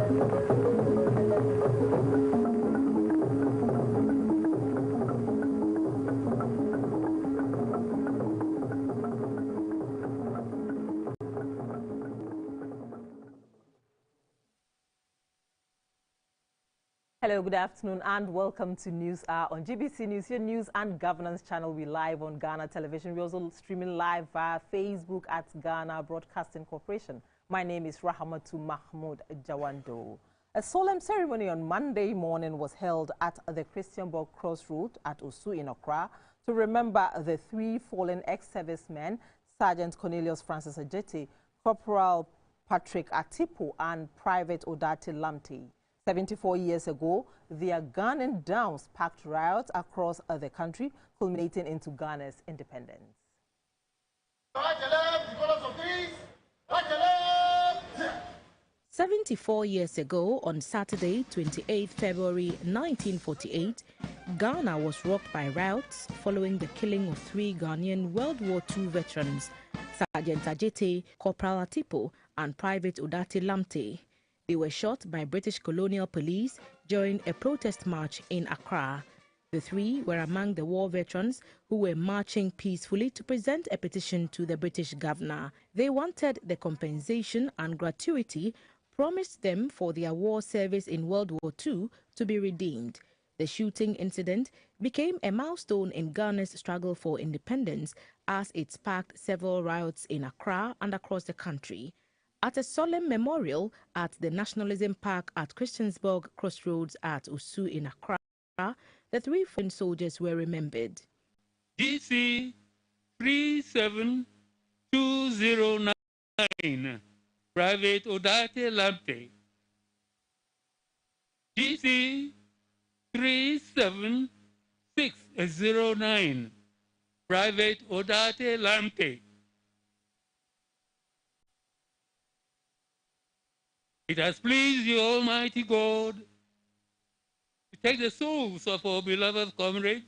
Hello, good afternoon, and welcome to News Hour on GBC News, your news and governance channel. We live on Ghana Television. We're also streaming live via Facebook at Ghana Broadcasting Corporation. My name is Rahamatu Mahmoud Jawando. A solemn ceremony on Monday morning was held at the Christianborg Crossroads at Osu in Accra to remember the three fallen ex-servicemen, Sergeant Cornelius Francis Ajete, Corporal Patrick Atipo, and Private Odate Lamte. 74 years ago, their gun and down sparked riots across the country, culminating into Ghana's independence. 74 years ago, on Saturday, 28 February 1948, Ghana was rocked by riots following the killing of three Ghanaian World War II veterans, Sergeant Ajete, Corporal Atipo, and Private Odate Lamte. They were shot by British colonial police during a protest march in Accra. The three were among the war veterans who were marching peacefully to present a petition to the British governor. They wanted the compensation and gratuity promised them for their war service in World War II to be redeemed. The shooting incident became a milestone in Ghana's struggle for independence as it sparked several riots in Accra and across the country. At a solemn memorial at the Nationalism Park at Christiansborg Crossroads at Osu in Accra, the three fallen soldiers were remembered. DC 37209, Private Odate Lamte. DC 37609, Private Odate Lamte. It has pleased you, Almighty God, to take the souls of our beloved comrades,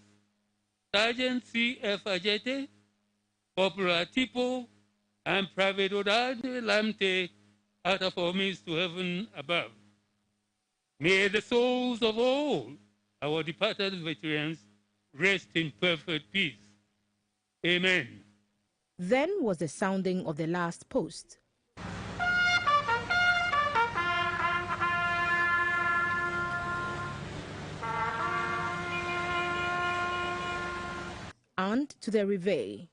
Sergeant C.F. Ajete, Corporal Atipo, and Private Odate Lamte out of our midst to heaven above. May the souls of all our departed veterans rest in perfect peace. Amen. Then was the sounding of the last post. And to the reveille.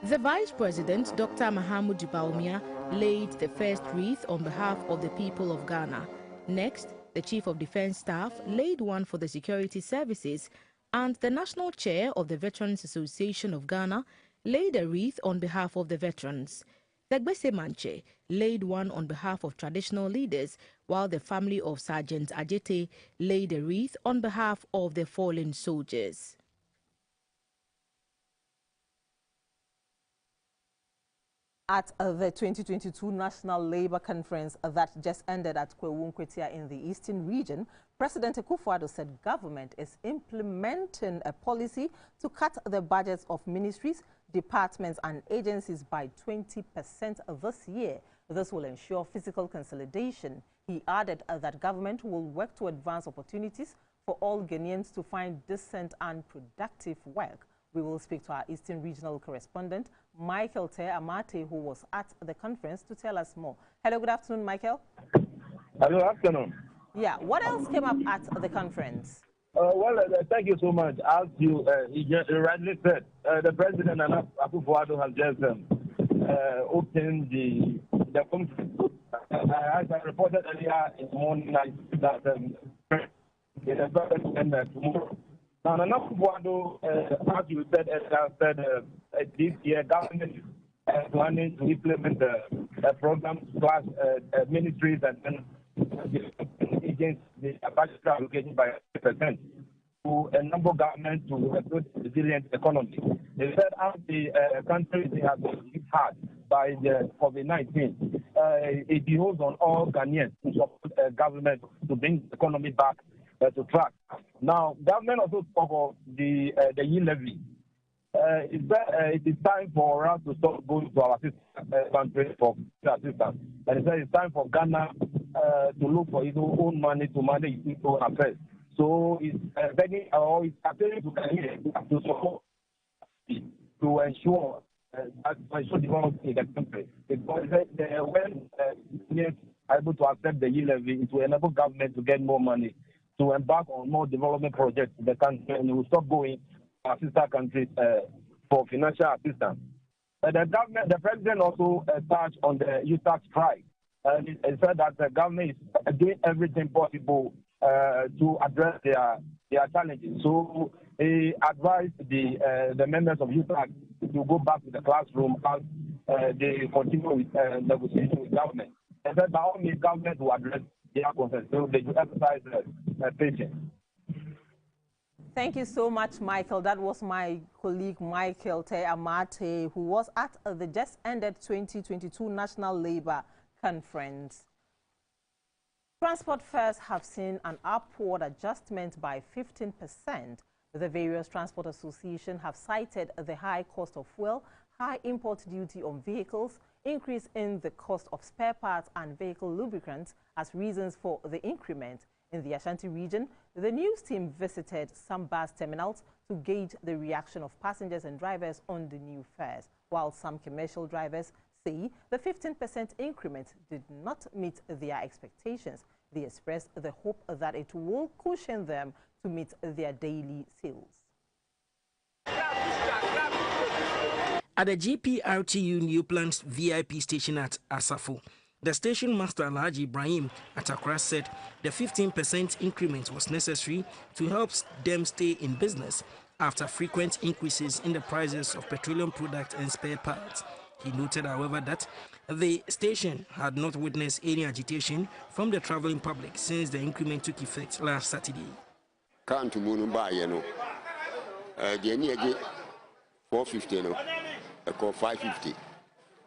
The Vice President, Dr. Mahamudu Bawumia, laid the first wreath on behalf of the people of Ghana. Next, the Chief of Defense Staff laid one for the security services, and the National Chair of the Veterans Association of Ghana laid a wreath on behalf of the veterans. The Gbese Manche laid one on behalf of traditional leaders, while the family of Sergeant Ajete laid a wreath on behalf of the fallen soldiers. At the 2022 National Labour Conference that just ended at Kwewunkwetia in the Eastern region, President Akufo-Addo said government is implementing a policy to cut the budgets of ministries, departments and agencies by 20% this year. This will ensure physical consolidation. He added that government will work to advance opportunities for all Ghanaians to find decent and productive work. We will speak to our Eastern Regional correspondent, Michael Te Amate, who was at the conference, to tell us more. Hello, good afternoon, Michael. Hello, afternoon. Yeah, what else came up at the conference? Thank you so much. As you rightly said, the President Akufo-Addo has just opened the conference. As I reported earlier in the morning, that it is tomorrow. Now, Akufo-Addo, as you said, this year government is planning to implement a program plus ministries and against the budget allocation by 10% to enable government to build a resilient economy. They said as the country has been hit hard by the COVID-19, it behoves on all Ghanaians to support government to bring the economy back to track. Now, government also talk of the yield levy. It is time for us to stop going to our sister country for assistance. And it's time for Ghana to look for its own money to manage its own affairs. So it's begging or it's appealing to Ghanaians to support to ensure that social development in the country. Because when Ghanaians are able to accept the yield levy, it will enable government to get more money to embark on more development projects in the country, and it will stop going to our sister countries for financial assistance. The president also touched on the youth tax strike, and he said that the government is doing everything possible to address their challenges. So he advised the members of youth tax to go back to the classroom as they continue with negotiation with government. And said by all means, government will address their concerns, so they should exercise patience. Thank you so much, Michael. That was my colleague Michael Te Amate, who was at the just ended 2022 National Labour Conference. Transport fares have seen an upward adjustment by 15%. The various transport associations have cited the high cost of fuel, high import duty on vehicles, increase in the cost of spare parts and vehicle lubricants as reasons for the increment. In the Ashanti region, the news team visited some bus terminals to gauge the reaction of passengers and drivers on the new fares, while some commercial drivers say the 15% increment did not meet their expectations. They expressed the hope that it will cushion them to meet their daily sales. At the GPRTU New Plans VIP station at Asafo, the station master Alhaji Ibrahim at ACCRA said the 15% increment was necessary to help them stay in business after frequent increases in the prices of petroleum products and spare parts. He noted, however, that the station had not witnessed any agitation from the traveling public since the increment took effect last Saturday. 450 no, I call 550.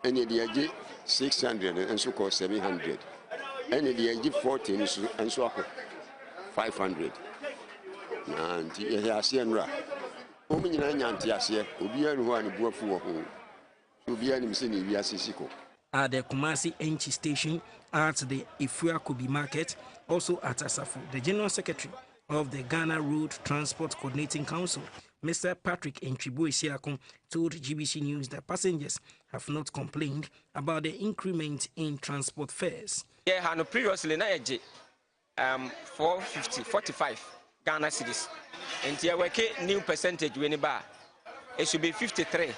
And the edge 600 and so called 700. And the edge 14 and so 500. And he has seen ra. Woman in Antiasia, Ubian one Buafu, Ubian himself in Viasisico. At the Kumasi Enchi station at the FEBRUARY market, also at Asafo, the General Secretary of the Ghana Road Transport Coordinating Council, Mr. Patrick Enchibu-Isiakon, told GBC News that passengers have not complained about the increment in transport fares. Yeah, no, previously, 450, 45 Ghana cedis. And here we get new percentage when it should be 53,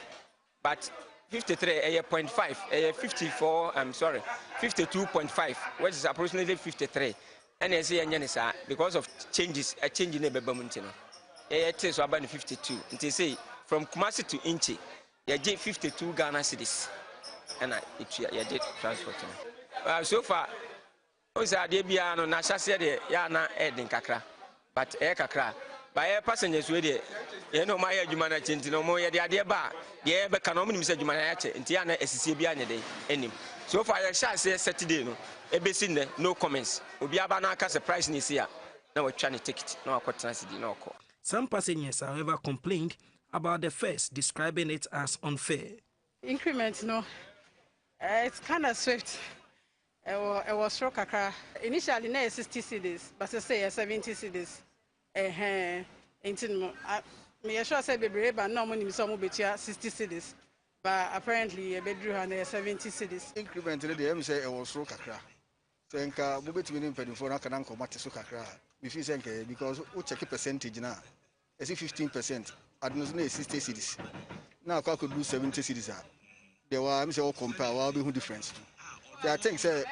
but 53 0.5, 54. 52.5, which is approximately 53. And I say because of changes, a change in the Bebamuntino. It is about 52. And they say from Kumasi to Inchi, you get 52 Ghana cedis, and you did transport. So far, Debiano Nasha said, Yana Edin Kakra, but Kakra. By passengers with it, you know, my humanity, no more, the idea bar, the ever canonim said humanity, and Tiana SCB day, any. So far, I shall say Saturday, no, a no comments. Ubiabana surprise in this year. Now we're trying to take it, no, no. Some passengers, however, complained about the fares, describing it as unfair. Increment, no, it's kind of swift. It was short. Initially, 60 cedis, but I say 70 cedis. Me sure say but no money some 60 cedis, but apparently a bedroom 70 cedis. Increment the say it was short. So enka mo betumi mpedi for na kana nkomate so kakra. We feel say because we check percentage now. I see 15%. Adnos na 60 cedis. Now I could do 70 cedis. There were say compare will be who difference. I think say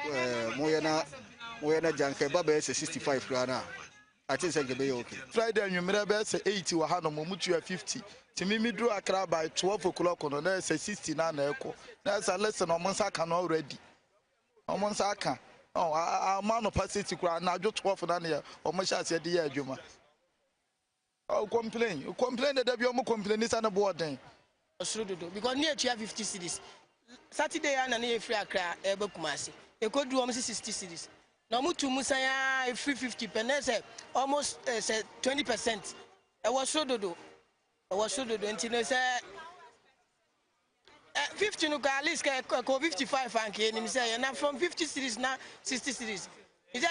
moyana janke baba say 65 krana. I think say be okay. Friday you remember say 80 wa hano mo mutu 50. Timi mi do Accra by 12 o'clock on na say 60 na eko. Na say lesson o monsa kan already. O monsa kan. Oh, man of passage na jo 12 na na o mo sha say dey adwuma. Oh, complain. You complain that you mo complain this na board den. Because near 50 cities. Saturday and an free Accra, Eba Kumasi. They could do almost 60 cities. Now, Mutu Musaya, free 50 pennies, almost 20%. I was so do. I was so do. Until 50 no at least 55 and say and from 50 cities now 60 cities. Is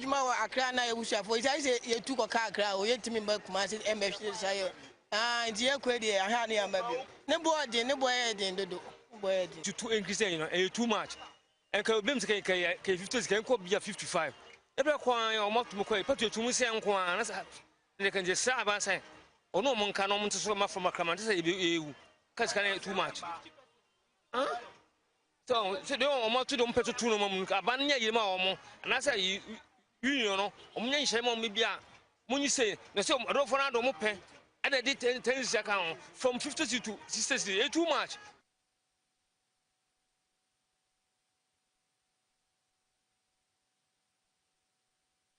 you ma Accra na you for is say you took a car Accra or you timi back Kumasi MFC say nti e kwedi aha na amabi ne boy dey do boy dey to increase too much and can be 50 can go be 55 every kwan o mo to ko patu tu mu se nko an na can just say about say ono mo nka no mo so ma from Accra man say ewu cause can too much so they want to do peto tu no mo abanya yema omo na say union no omo nya nhye mo bia mo nyi say na say do for na do mo pe and they did 10 seconds from 50 to 60 too much.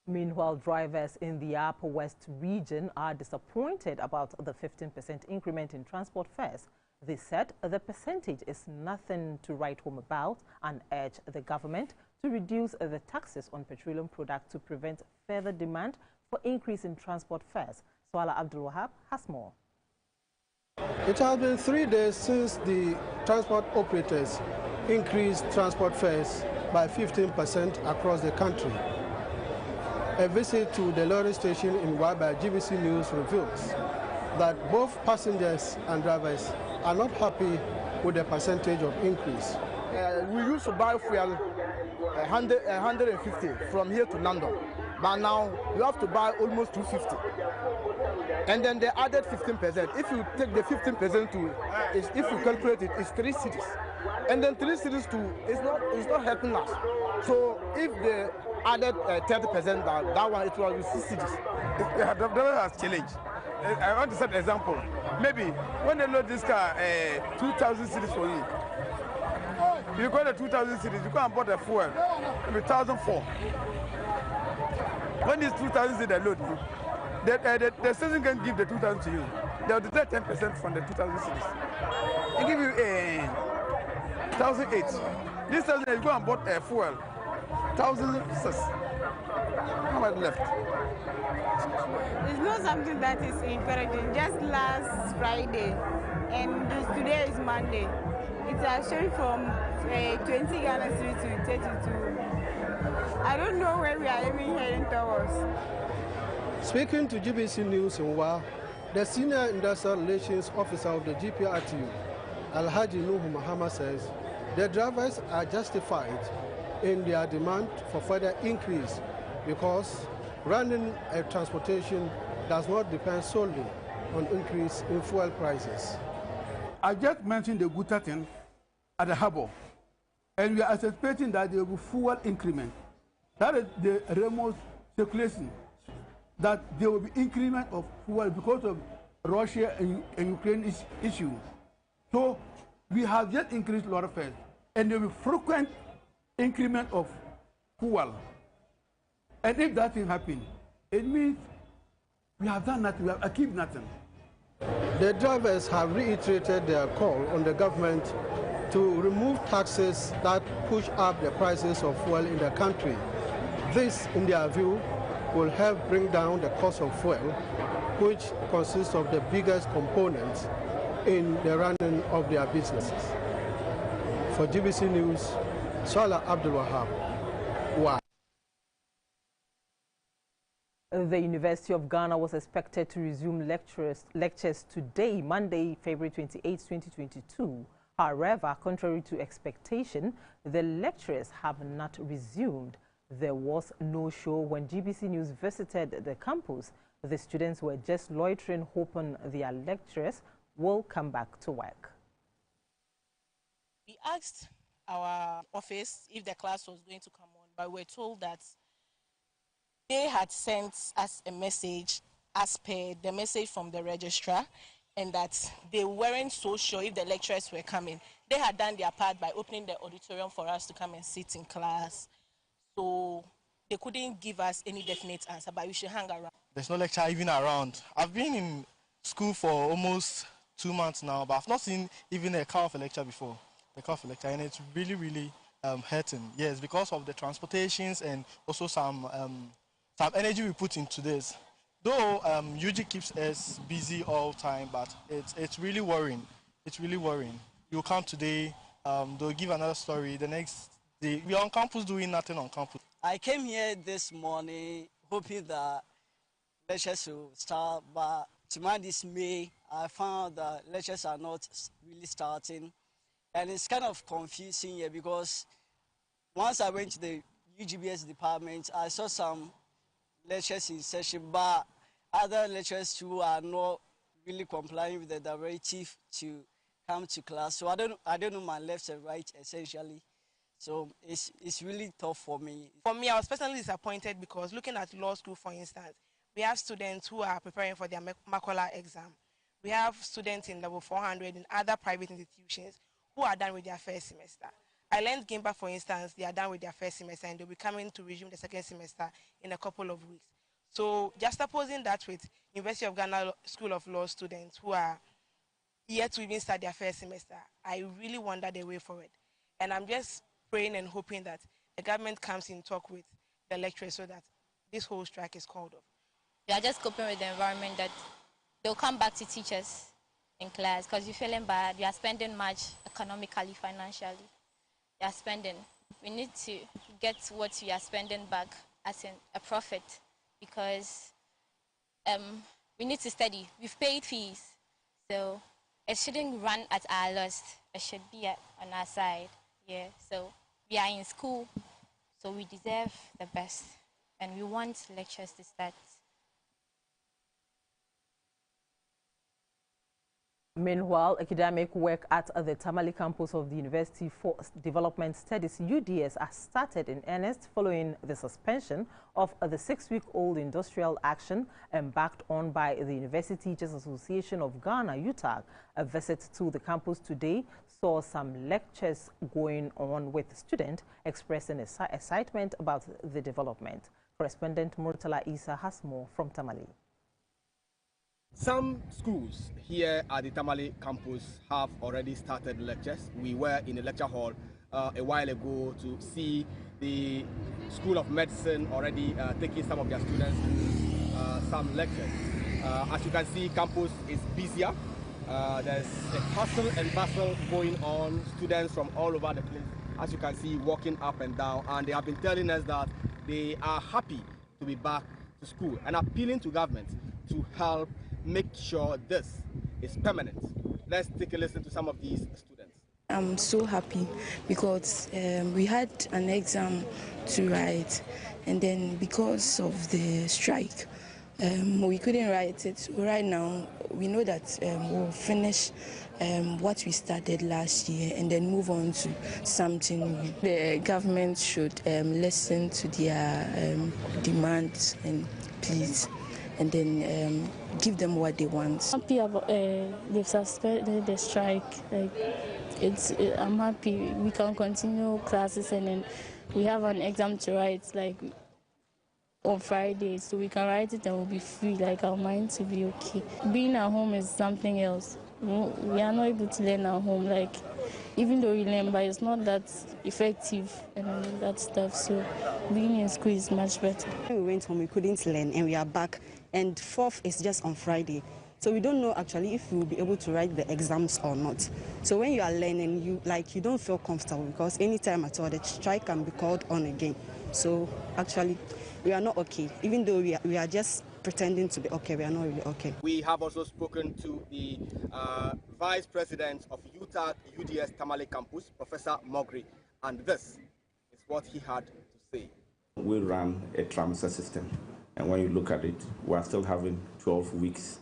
Meanwhile, drivers in the Upper West region are disappointed about the 15% increment in transport fares. They said the percentage is nothing to write home about and urge the government to reduce the taxes on petroleum products to prevent further demand for increase in transport fares. Swala Abdul Wahab has more. It has been 3 days since the transport operators increased transport fares by 15% across the country. A visit to the lorry station in Wa by GBC News reveals that both passengers and drivers are not happy with the percentage of increase. We used to buy fuel 150 from here to London, but now you have to buy almost 250. And then they added 15%. If you take the 15% to, if you calculate it, it's 3 cities. And then 3 cities to, it's not helping us. So if they added 30%, that one, it will be 6 cities. The driver has challenged. I want to set an example. Maybe when they load this car, 2,000 cities for you. You go to 2,000 cities, you go and buy the fuel, maybe 1,004. When these 2,000 cities they load you, the station can give the 2,000 to you. They'll deduct 10% from the 2,000 cities. They give you 1,008. This 1,000 you go and buy fuel, 1,006. How much left? It's not something that is encouraging. Just last Friday, and today is Monday. It has shown from 20 Ghana Street to 32. I don't know where we are even heading towards. Speaking to GBC News in Wa, the Senior Industrial Relations Officer of the GPRTU, Alhaji Nuhu Muhammad, says the drivers are justified in their demand for further increase because running a transportation does not depend solely on increase in fuel prices. I just mentioned the Guta thing at the harbor, and we are anticipating that there will be fuel increment. That is the remote circulation, that there will be increment of fuel because of Russia and Ukraine issue. So we have just increased a lot of fares, and there will be frequent increment of fuel. And if that thing happens, it means we have done nothing, we have achieved nothing. The drivers have reiterated their call on the government to remove taxes that push up the prices of fuel in the country. This, in their view, will help bring down the cost of fuel, which consists of the biggest components in the running of their businesses. For GBC News, Swala Abdul Wahab. Wow. The University of Ghana was expected to resume lectures today, Monday, February 28, 2022. However, contrary to expectation, the lecturers have not resumed. There was no show when GBC News visited the campus. The students were just loitering, hoping their lecturers will come back to work. We asked our office if the class was going to come on, but we were told that they had sent us a message as per the message from the registrar, and that they weren't so sure if the lecturers were coming. They had done their part by opening the auditorium for us to come and sit in class. So they couldn't give us any definite answer, but we should hang around. There's no lecture even around. I've been in school for almost 2 months now, but I've not seen even a cow of a lecture before. the cost of lecture, and it's really hurting. Yes, because of the transportations and also some energy we put into this. Though UG keeps us busy all the time, but it's really worrying. It's really worrying. You come today, they'll give another story. The next day, we are on campus doing nothing on campus. I came here this morning hoping that lectures will start, but to my dismay, I found that lectures are not really starting. And it's kind of confusing here because once I went to the UGBS department, I saw some lectures in session, but other lecturers who are not really complying with the directive to come to class. So I don't know my left and right essentially. So it's really tough for me. For me, I was personally disappointed because looking at law school, for instance, we have students who are preparing for their Makola exam. We have students in level 400 in other private institutions who are done with their first semester. I learned Gimba, for instance, they are done with their first semester and they'll be coming to resume the second semester in a couple of weeks. So just opposing that with University of Ghana School of Law students who are yet to even start their first semester, I really wonder the way forward. And I'm just praying and hoping that the government comes in talk with the lecturers so that this whole strike is called off. We are just coping with the environment that they'll come back to teach us in class because you're feeling bad, you are spending much economically, financially. You are spending. We need to get what we are spending back as in a profit because we need to study. We've paid fees, so it shouldn't run at our loss. It should be on our side. Yeah, so we are in school, so we deserve the best, and we want lectures to start. Meanwhile, academic work at the Tamale campus of the University for Development Studies, UDS, has started in earnest following the suspension of the 6-week-old industrial action embarked on by the University Teachers Association of Ghana, UTAG. A visit to the campus today saw some lectures going on with students expressing excitement about the development. Correspondent Murtala Isa has more from Tamale. Some schools here at the Tamale campus have already started lectures. We were in the lecture hall a while ago to see the School of Medicine already taking some of their students to some lectures. As you can see, campus is busier. There's a hustle and bustle going on, students from all over the place, as you can see, walking up and down, and they have been telling us that they are happy to be back to school and appealing to government to help make sure this is permanent. Let's take a listen to some of these students. I'm so happy because we had an exam to write, and then because of the strike, we couldn't write it. So right now, we know that we'll finish what we started last year and then move on to something new. The government should listen to their demands and please, and then give them what they want. Happy about they've suspended the strike. I'm happy we can continue classes, and then we have an exam to write on Friday, so we can write it and we'll be free. Our minds will be okay. Being at home is something else. We are not able to learn at home. Even though we learn, but it's not that effective and all that stuff. So being in school is much better. When we went home, we couldn't learn, and we are back. And 4th is just on Friday. So we don't know actually if we will be able to write the exams or not. So when you are learning, you don't feel comfortable because anytime at all, the strike can be called on again. So actually, we are not okay. Even though we are just pretending to be okay, we are not really okay. We have also spoken to the Vice President of UTAG UDS Tamale Campus, Professor Mogri, and this is what he had to say. We run a trimester system, and when you look at it, we are still having 12 weeks.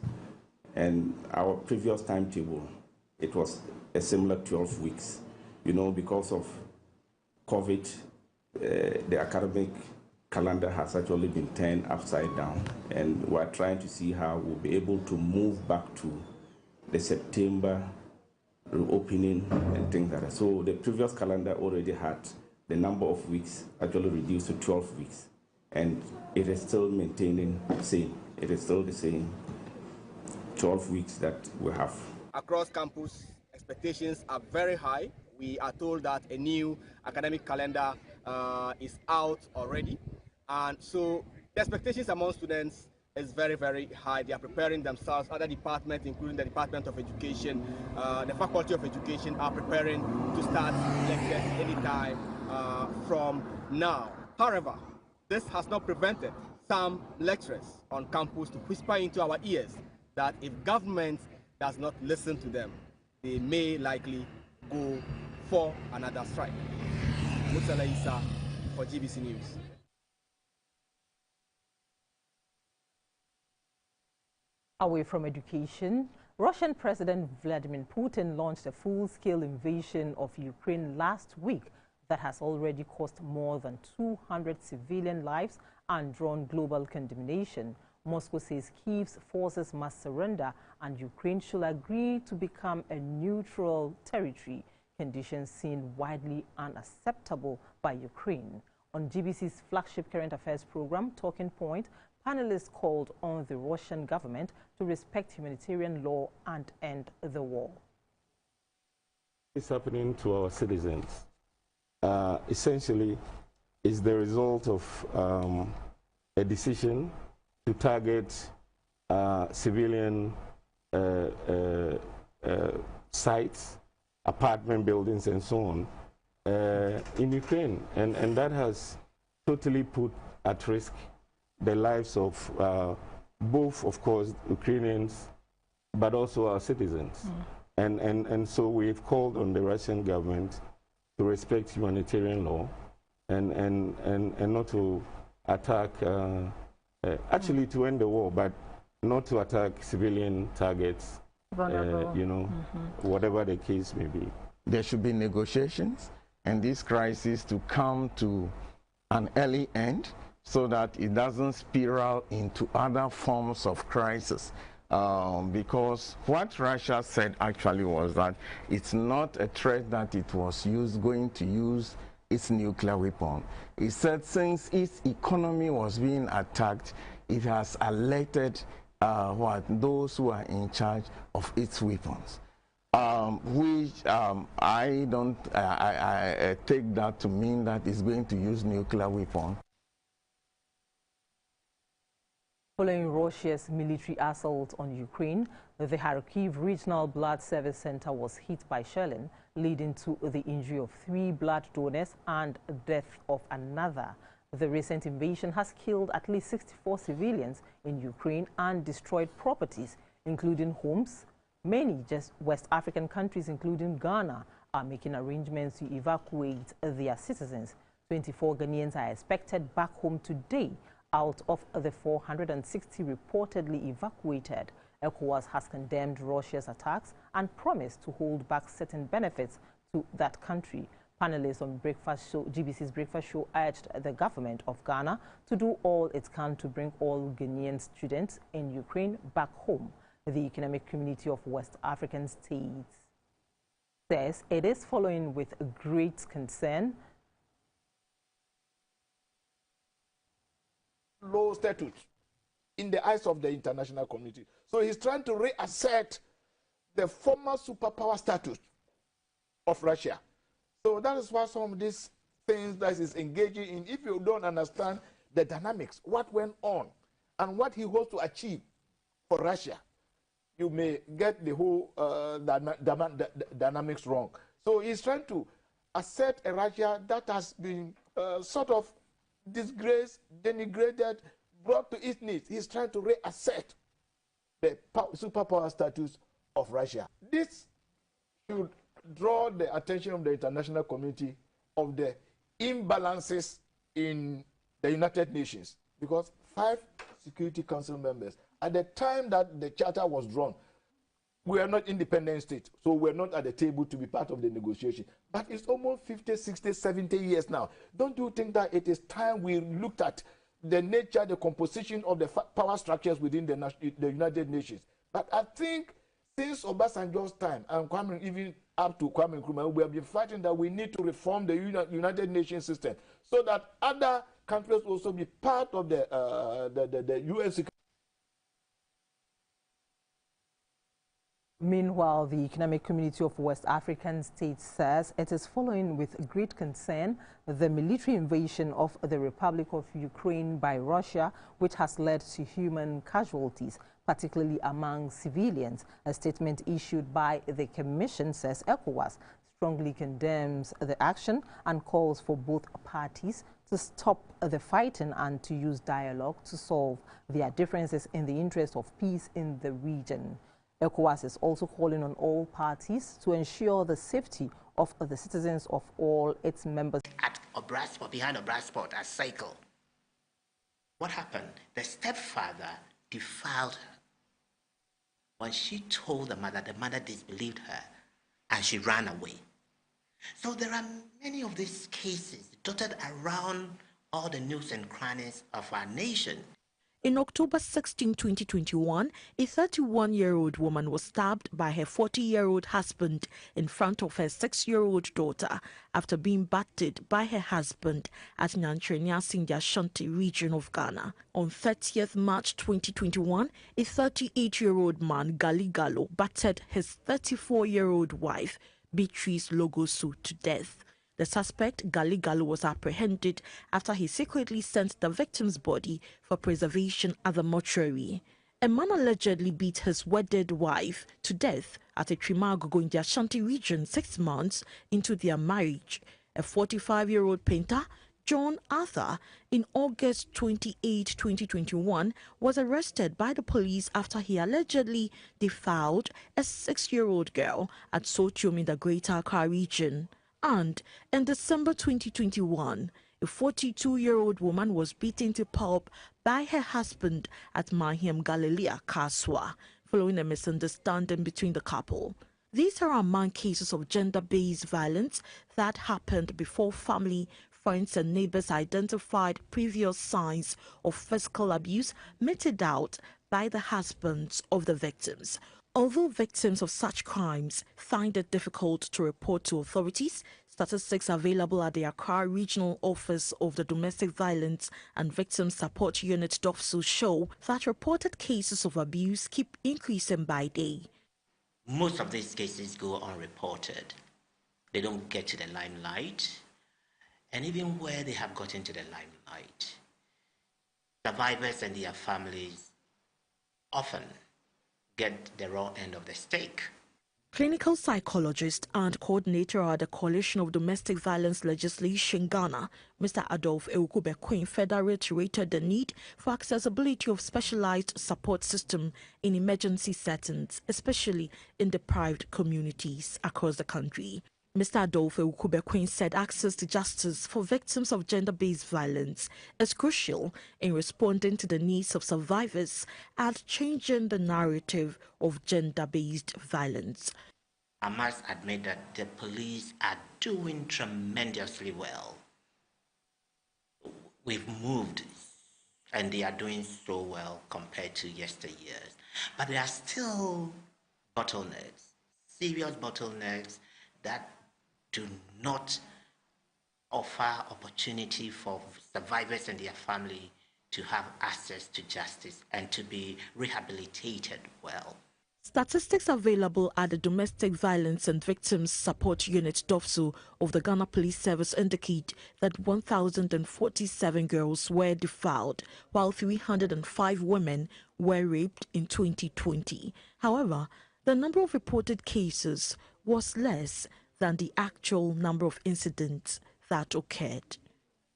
And our previous timetable, it was a similar 12 weeks. Because of COVID, the academic calendar has actually been turned upside down, and we're trying to see how we'll be able to move back to the September reopening and things like that. So the previous calendar already had the number of weeks actually reduced to 12 weeks, and it is still maintaining the same. It is still the same 12 weeks that we have. Across campus, expectations are very high We are told that a new academic calendar is out already. And so the expectations among students is very, very high. They are preparing themselves. Other departments, including the Department of Education, the Faculty of Education, are preparing to start lectures anytime from now. However, this has not prevented some lecturers on campus to whisper into our ears that if government does not listen to them, they may likely go for another strike. Mutala Isa for GBC News. Away from education, Russian President Vladimir Putin launched a full-scale invasion of Ukraine last week that has already cost more than 200 civilian lives and drawn global condemnation. Moscow says Kyiv's forces must surrender and Ukraine should agree to become a neutral territory, conditions seen widely unacceptable by Ukraine. On GBC's flagship current affairs program, Talking Point, panelists called on the Russian government to respect humanitarian law and end the war. It's happening to our citizens. Essentially, is the result of a decision to target civilian sites, apartment buildings, and so on in Ukraine. And that has totally put at risk the lives of both, of course, Ukrainians, but also our citizens. And so we've called on the Russian government to respect humanitarian law and not to attack, actually to end the war, but not to attack civilian targets, you know, whatever the case may be. There should be negotiations and this crisis to come to an early end so that it doesn't spiral into other forms of crisis. Because what Russia said actually was that it's not a threat that it was going to use its nuclear weapon. It said since its economy was being attacked, it has alerted those who are in charge of its weapons. Which I take that to mean that it's going to use nuclear weapon. Following Russia's military assault on Ukraine, the Kharkiv Regional Blood Service Center was hit by shelling, leading to the injury of 3 blood donors and death of another. The recent invasion has killed at least 64 civilians in Ukraine and destroyed properties, including homes. Many West African countries, including Ghana, are making arrangements to evacuate their citizens. 24 Ghanaians are expected back home today out of the 460 reportedly evacuated. ECOWAS has condemned Russia's attacks and promised to hold back certain benefits to that country. Panelists on GBC's Breakfast Show urged the government of Ghana to do all it can to bring all Ghanaian students in Ukraine back home. The Economic Community of West African States says it is following with great concern low status in the eyes of the international community. So he's trying to reassert the former superpower status of Russia. So that is why some of these things that he's engaging in, if you don't understand the dynamics, what went on, and what he hopes to achieve for Russia, you may get the whole dynamics wrong. So he's trying to assert a Russia that has been sort of disgraced, denigrated, brought to its knees. He's trying to reassert the superpower status of Russia. This should draw the attention of the international community of the imbalances in the United Nations, because 5 Security Council members, at the time that the charter was drawn, we are not independent state, so we're not at the table to be part of the negotiation. But it's almost 50, 60, 70 years now. Don't you think that it is time we looked at the nature, the composition of the power structures within the United Nations? But I think since Obasanjo's time, and even up to Kwame Nkrumah, we have been fighting that we need to reform the United Nations system so that other countries also be part of the UN security. Meanwhile, the Economic Community of West African States says it is following with great concern the military invasion of the Republic of Ukraine by Russia, which has led to human casualties, particularly among civilians. A statement issued by the Commission says ECOWAS strongly condemns the action and calls for both parties to stop the fighting and to use dialogue to solve their differences in the interest of peace in the region. ECOWAS is also calling on all parties to ensure the safety of the citizens of all its members. At Obrasport, behind Obrasport, at Cycle, what happened? The stepfather defiled her. When she told the mother disbelieved her and she ran away. So there are many of these cases dotted around all the nooks and crannies of our nation. In October 16, 2021, a 31-year-old woman was stabbed by her 40-year-old husband in front of her 6-year-old daughter after being battered by her husband at Nyantreniasi in the ASHANTI region of Ghana. On 30th March 2021, a 38-year-old man, Gali Gallo, battered his 34-year-old wife, Beatrice Logosu, to death. The suspect, Gali Gallo, was apprehended after he secretly sent the victim's body for preservation at the mortuary. A man allegedly beat his wedded wife to death at a Trimagogo in the Ashanti region 6 months into their marriage. A 45-year-old painter, John Arthur, in August 28, 2021, was arrested by the police after he allegedly defiled a 6-year-old girl at Sotium in the Greater Accra region. And in December 2021, a 42-year-old woman was beaten to pulp by her husband at Mahiam Galilea, Kaswa, following a misunderstanding between the couple. These are among cases of gender-based violence that happened before family, friends and neighbors identified previous signs of physical abuse meted out by the husbands of the victims. Although victims of such crimes find it difficult to report to authorities, statistics available at the Accra Regional Office of the Domestic Violence and Victims Support Unit DOFSU show that reported cases of abuse keep increasing by day. Most of these cases go unreported. They don't get to the limelight. And even where they have gotten to the limelight, survivors and their families often get the raw end of the steak. Clinical psychologist and coordinator at the Coalition of Domestic Violence Legislation Ghana, Mr. Adolphe Ewukubekwin, further reiterated the need for accessibility of specialized support system in emergency settings, especially in deprived communities across the country. Mr. Adolphe Ewukubekwin said access to justice for victims of gender-based violence is crucial in responding to the needs of survivors and changing the narrative of gender-based violence. I must admit that the police are doing tremendously well. We've moved and they are doing so well compared to yesteryears. But there are still bottlenecks, serious bottlenecks that do not offer opportunity for survivors and their family to have access to justice and to be rehabilitated well. Statistics available at the Domestic Violence and Victims Support Unit DOFSU of the Ghana Police Service indicate that 1,047 girls were defiled, while 305 women were raped in 2020. However, the number of reported cases was less than the actual number of incidents that occurred.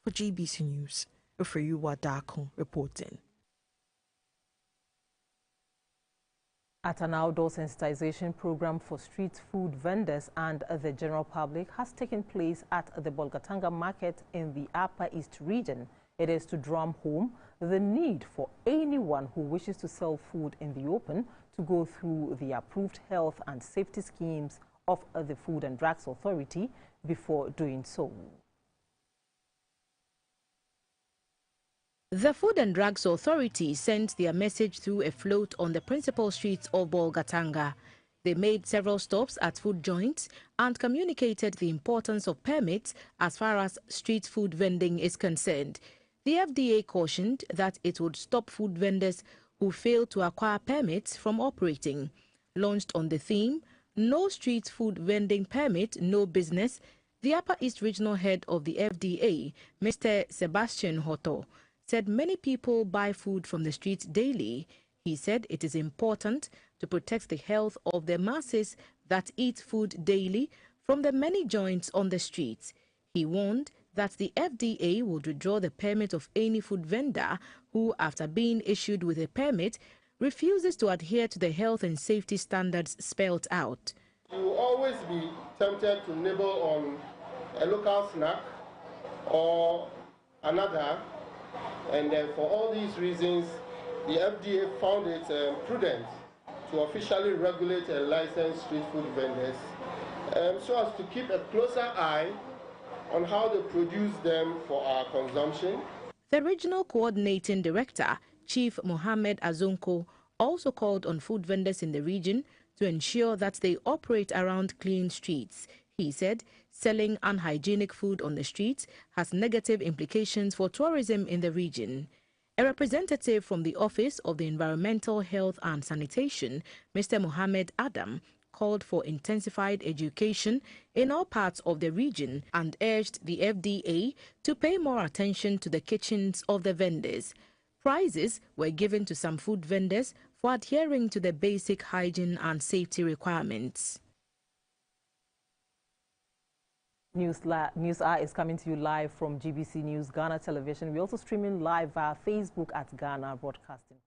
For GBC News, Ofeyuwa Dako reporting. At an outdoor sensitization program for street food vendors and the general public has taken place at the BOLGA market in the Upper East region. It is to drum home the need for anyone who wishes to sell food in the open to go through the approved health and safety schemes of the Food and Drugs Authority before doing so. The Food and Drugs Authority sent their message through a float on the principal streets of BOLGA. They made several stops at food joints and communicated the importance of permits as far as street food vending is concerned. The FDA cautioned that it would stop food vendors who fail to acquire permits from operating. launched on the theme, No Street Food Vending Permit, No Business, the Upper East Regional Head of the FDA, Mr. Sebastian Hoto, said many people buy food from the streets daily. He said it is important to protect the health of the masses that eat food daily from the many joints on the streets. He warned that the FDA would withdraw the permit of any food vendor who, after being issued with a permit, refuses to adhere to the health and safety standards spelled out. You will always be tempted to nibble on a local snack or another, and for all these reasons, the FDA found it prudent to officially regulate and license street food vendors so as to keep a closer eye on how they produce them for our consumption. The Regional Coordinating Director, Chief Mohammed Azonko, also called on food vendors in the region to ensure that they operate around clean streets. He said selling unhygienic food on the streets has negative implications for tourism in the region. A representative from the Office of the Environmental Health and Sanitation, Mr. Mohammed Adam, called for intensified education in all parts of the region and urged the FDA to pay more attention to the kitchens of the vendors. Prizes were given to some food vendors for adhering to the basic hygiene and safety requirements. News Hour is coming to you live from GBC News Ghana Television. We're also streaming live via Facebook at Ghana Broadcasting.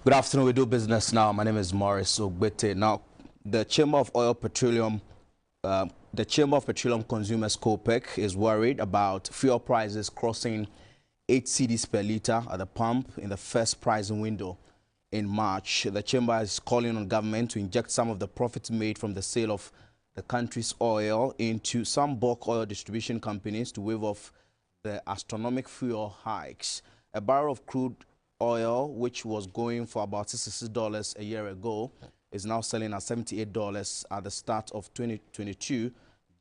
Good afternoon. We do business now. My name is Morris Ogbete. Now, the Chamber of Petroleum Consumers COPEC is worried about fuel prices crossing 8 cedis per litre at the pump in the first pricing window in March. The chamber is calling on government to inject some of the profits made from the sale of the country's oil into some bulk oil distribution companies to waive off the astronomical fuel hikes. A barrel of crude oil, which was going for about $66 a year ago, is now selling at $78 at the start of 2022,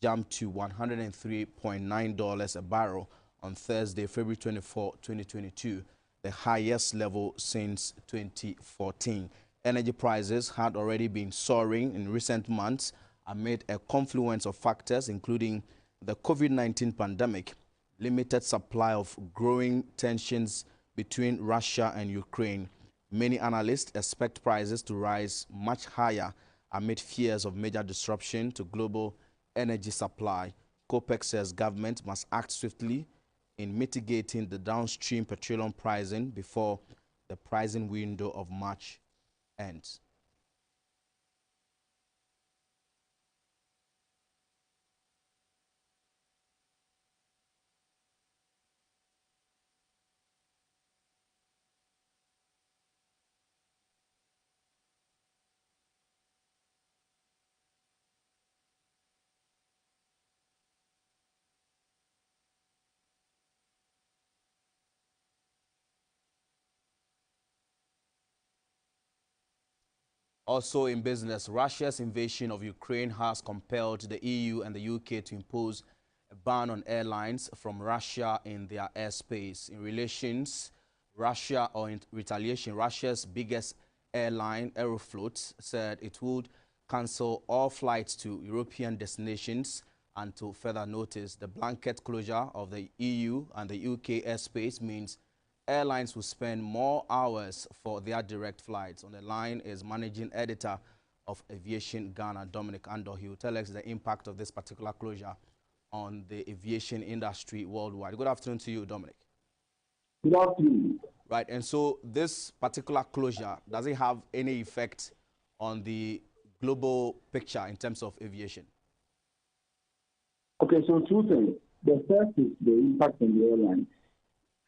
jumped to $103.9 a barrel on Thursday, February 24, 2022, the highest level since 2014. Energy prices had already been soaring in recent months amid a confluence of factors, including the COVID-19 pandemic, limited supply of growing tensions between Russia and Ukraine. Many analysts expect prices to rise much higher amid fears of major disruption to global energy supply. COPEC says government must act swiftly in mitigating the downstream petroleum pricing before the pricing window of March ends. Also in business, Russia's invasion of Ukraine has compelled the EU and the UK to impose a ban on airlines from Russia in their airspace. In retaliation, Russia's biggest airline, Aeroflot, said it would cancel all flights to European destinations until further notice. The blanket closure of the EU and the UK airspace means airlines will spend more hours for their direct flights. On the line is managing editor of Aviation Ghana, Dominic Andor. He will tell us the impact of this particular closure on the aviation industry worldwide. Good afternoon to you, Dominic. Good afternoon. Right, and so this particular closure, does it have any effect on the global picture in terms of aviation? Okay, so two things. The first is the impact on the airlines.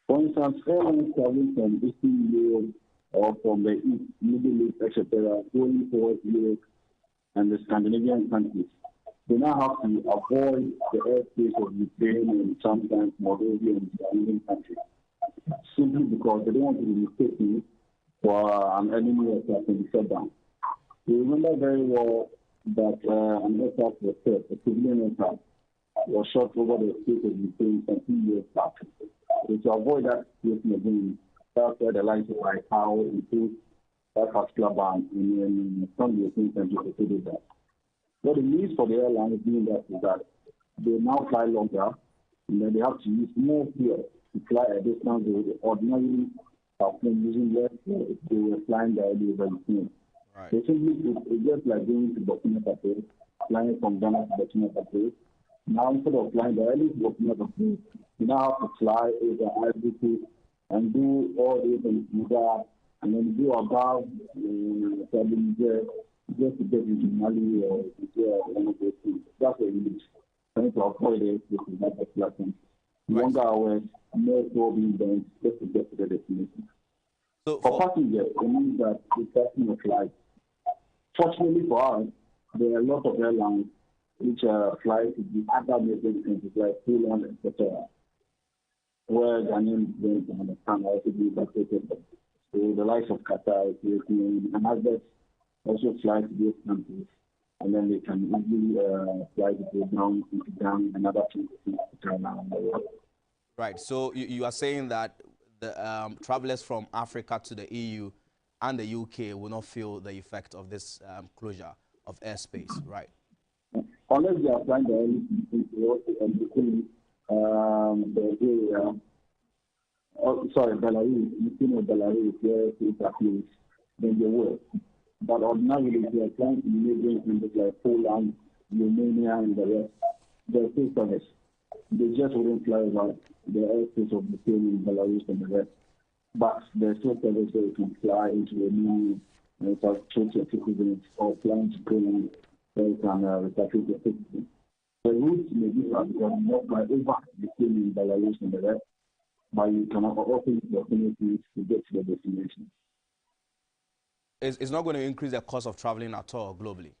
For instance, airlines traveling from Eastern Europe or from the East, Middle East, etc., going towards Europe and the Scandinavian countries, they now have to avoid the airspace of Ukraine and sometimes Moldova and surrounding countries, simply because they don't want to be mistaken for an enemy aircraft and be shut down. We remember very well that an aircraft was hit, a civilian aircraft was shot over the state of Ukraine some 2 years back. So to avoid that situation again, that's why the lines of how improve that particular ban in some European countries to do that. What it means for the airlines doing that is that they now fly longer, and then they have to use more fuel to fly a distance they would ordinarily have been using less fuel if they were flying directly over Ukraine. Right. So simply, it's just like going to Burkina Faso, flying from Ghana to Burkina Faso. Now, instead of flying directly to Burkina Faso, you now have to fly over Ivory Coast and do all this in Niger, and then go above Niger just to get into Mali or one of those things. That's what it means. Trying to avoid it with that particular thing. Longer hours, more fuel being burnt just to get to the destination. So for passengers, it means that it's passing a flight. Fortunately for us, there are a lot of airlines which fly to the other major countries like Poland, etc., where Ghanaians don't understand how to be evacuated. So the likes of Qatar, Ethiopia, and others also fly to those countries, and then they can easily fly to go down into Ghana and other countries in China and the world. Right. So you are saying that the travelers from Africa to the EU and the UK will not feel the effect of this closure of airspace, right? Unless they are flying directly to Belarus, Belarus, where it's happening, then they will. But ordinarily, they are flying to neighboring countries like Poland, Romania, and the rest. They're still service. They just wouldn't fly over the airspace of Ukraine, Belarus, and the rest. But there's still service where you can fly into a new citizens or flying to Poland. They can repatriate the citizens. The routes may differ because not by over Ukraine and Belarus and the rest, but you can open the opportunities to get to the destination. It's not going to increase the cost of traveling at all globally?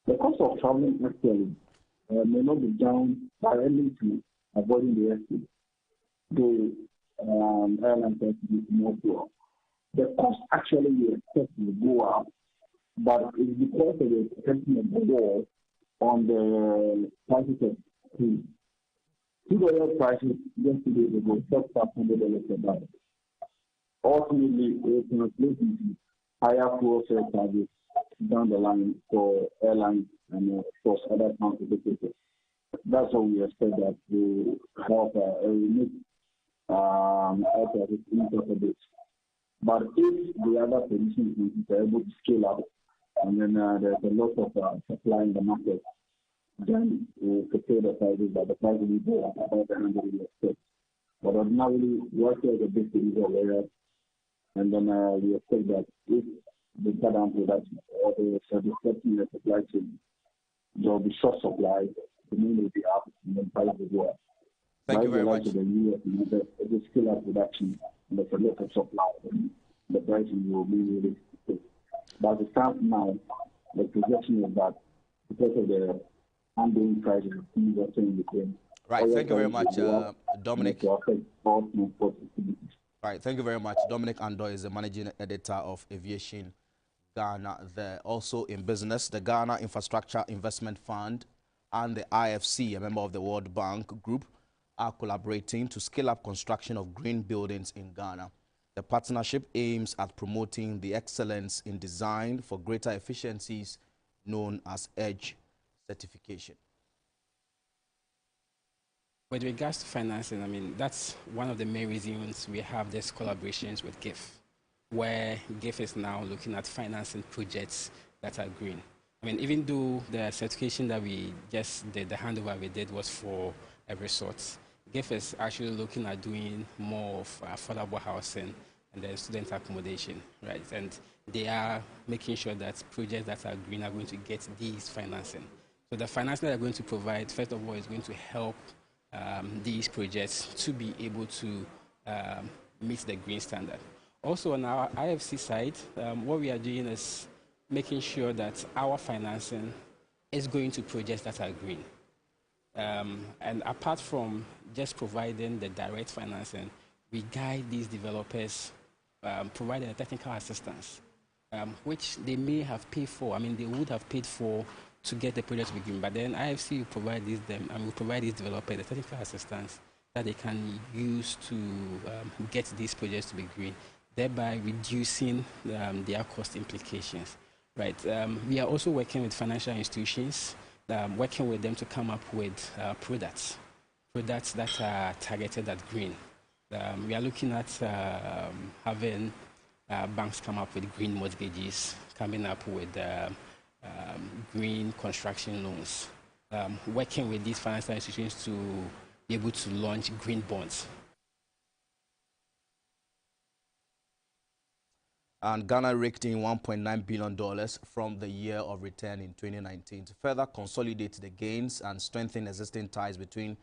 The cost of traveling actually may not be down directly to avoiding the airspace. airlines have to be more fuel. The cost actually we expect will go up, but it's because of the protection of the war on the prices of food. Crude oil prices just 2 days ago dropped $500 per barrel. Ultimately, it will translate into higher fuel surcharges down the line for airlines and of course other transportation. That's what we expect that to help make air traffic impact a bit. But if the other solutions are able to scale up, and then there's a lot of supply in the market, then we could pay the prices, but the price will go up about $100 we expect. But ordinarily, Russia is a big producer of oil, and then we expect that if they cut down production or they start disrupting the supply chain, there will be short supply, the demand will be up, and then price will go up. Thank you very much. The US, they scale up production, and there's a lot of supply, and the pricing will be really good. But the start now, the projection is that because of the ongoing crisis of things are in Ukraine. Right, thank you very much, Dominic. Right, thank you very much. Dominic Andor is the managing editor of Aviation Ghana. There also in business, the Ghana Infrastructure Investment Fund and the IFC, a member of the World Bank Group, are collaborating to scale up construction of green buildings in Ghana. The partnership aims at promoting the excellence in design for greater efficiencies known as EDGE certification. With regards to financing, I mean, that's one of the main reasons we have these collaborations with GIF, where GIF is now looking at financing projects that are green. I mean, even though the certification that we just did, the handover we did was for a resort, GIF is actually looking at doing more of affordable housing and then student accommodation, right? And they are making sure that projects that are green are going to get these financing. So the financing they're going to provide, first of all, is going to help these projects to be able to meet the green standard. Also on our IFC side, what we are doing is making sure that our financing is going to projects that are green. And apart from just providing the direct financing, we guide these developers, providing a technical assistance, which they may have paid for. I mean, they would have paid for to get the project to be green, but then IFC will provide will provide these developers the technical assistance that they can use to get these projects to be green, thereby reducing their cost implications. Right. We are also working with financial institutions, working with them to come up with products that are targeted at green. We are looking at having banks come up with green mortgages, coming up with green construction loans, working with these financial institutions to be able to launch green bonds. And Ghana raked in $1.9 billion from the year of return in 2019 to further consolidate the gains and strengthen existing ties between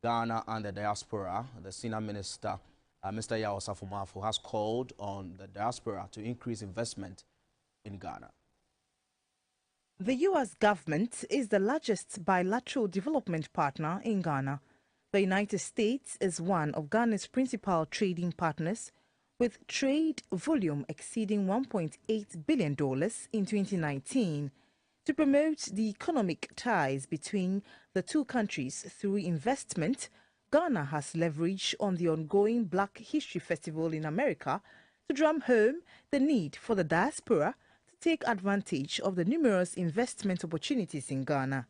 Ghana and the diaspora. The senior minister, Mr. Yao Osafo-Maafo, has called on the diaspora to increase investment in Ghana. The U.S. government is the largest bilateral development partner in Ghana. The United States is one of Ghana's principal trading partners, with trade volume exceeding $1.8 billion in 2019. To promote the economic ties between the two countries through investment, Ghana has leveraged on the ongoing Black History Festival in America to drum home the need for the diaspora to take advantage of the numerous investment opportunities in Ghana.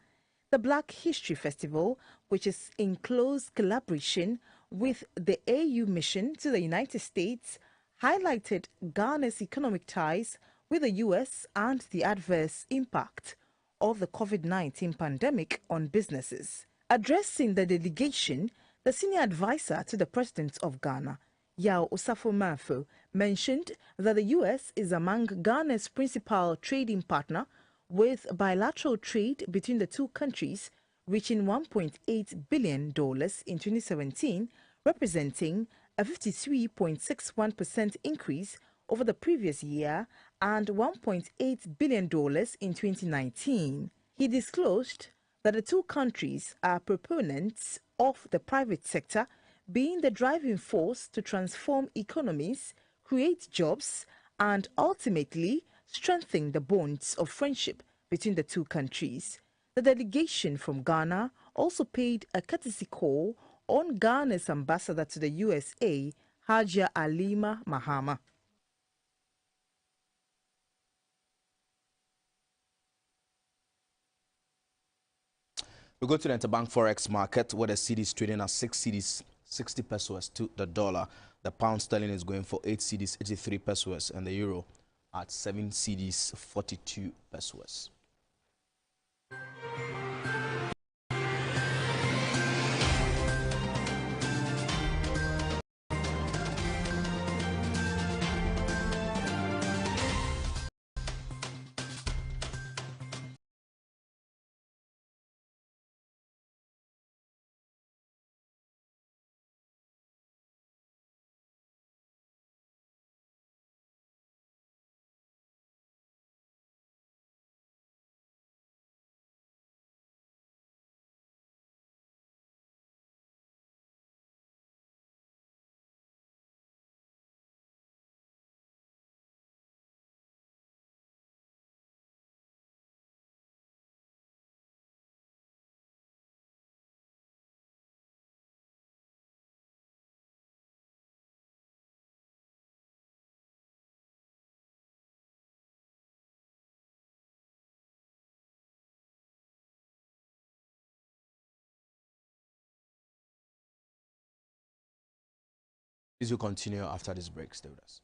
The Black History Festival, which is in close collaboration with the AU mission to the United States, highlighted Ghana's economic ties with the U.S. and the adverse impact of the COVID-19 pandemic on businesses. Addressing the delegation, the senior advisor to the President of Ghana, Yao Osafo-Maafo, mentioned that the U.S. is among Ghana's principal trading partner, with bilateral trade between the two countries reaching $1.8 billion in 2017, representing a 53.61% increase over the previous year and $1.8 billion in 2019. He disclosed that the two countries are proponents of the private sector being the driving force to transform economies, create jobs, and ultimately strengthen the bonds of friendship between the two countries. The delegation from Ghana also paid a courtesy call on Ghana's ambassador to the USA, Hajia Alima Mahama. We go to the interbank forex market where the cedi is trading at 6 cedis 60 pesos to the dollar. The pound sterling is going for 8 cedis 83 pesos and the euro at 7 cedis 42 pesos. Please will continue after this break. Stay with us.